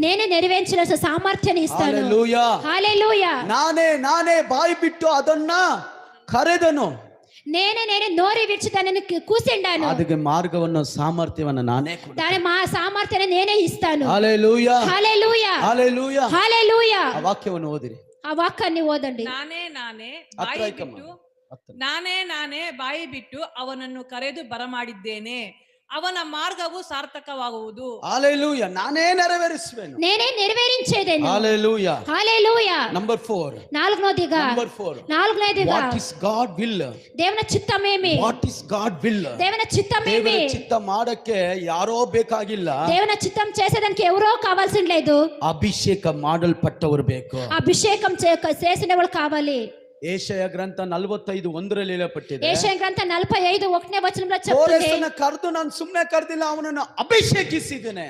నేనే నెరవేర్చిన సామర్థ్యాన్ని ఇస్తాను. హల్లెలూయా హల్లెలూయా. ನಾನೇ ಬಾಯಿ ಬಿಟ್ಟು ಅದನ್ನ ಕರೆದನು. నేనే నోరు విడిచి దానిని కూసిండాను. ಅದಕ್ಕೆ ಮಾರ್ಗವನ್ನು ಸಾಮರ್ಥ್ಯವನ್ನು ನಾನೇ ಕೊಡುತ್ತೇನೆ. దాని మా సామర్థ్యాన్ని నేనే ఇస్తాను. హల్లెలూయా హల్లెలూయా హల్లెలూయా హల్లెలూయా. ಆ ವಾಕ್ಯವನ್ನು ಓದಿರಿ. ఆ వాక్యాన్ని ఓదండి. ನಾನೇ ಬಾಯಿ ಬಿಟ್ಟು ಅವನನ್ನು ಕರೆದು ಬರಮಾಡಿದ್ದೇನೆ, ಅವನ ಮಾರ್ಗವು ಸಾರ್ಥಕವಾಗುವುದು. హల్లెలూయా. ನಾನೇ ನೆರವೇರಿಸುವೆನು. నేనే నెరవేరించేదేను. Hallelujah hallelujah. ನಂಬರ್ 4. నాలుగోదిగా వాట్ ఇస్ గాడ్ విల్. దేవుని చిత్తమేమి. What is God will. దేవుని చిత్తమేమి. ದೇವರ ಚಿತ್ತ ಮಾಡಕ್ಕೆ ಯಾರೋ ಬೇಕಾಗಿಲ್ಲ. దేవుని చిత్తం చేసేదానికి ఎవరో కావాల్సిన లేదు. ಅಭಿಷೇಕ ಮಾಡಲ್ಪಟ್ಟವರು ಬೇಕು. అభిషేకం చేసిన వాళ్ళు కావాలి. ಯೆಶಾಯ ಗ್ರಂಥ 45:1 ಹೇಳಲ್ಪಟ್ಟಿದೆ. ಯೆಶಾಯ ಗ್ರಂಥ 45:1 ವಚನದಲ್ಲಿ చెప్తుంది. ಕರೆದು ನಾನು ಸುಮ್ಮನೆ ಕರೆದಿಲ್ಲ, ಅವನನ್ನು ಅಭಿಷೇಕಿಸಿದ್ದೇನೆ.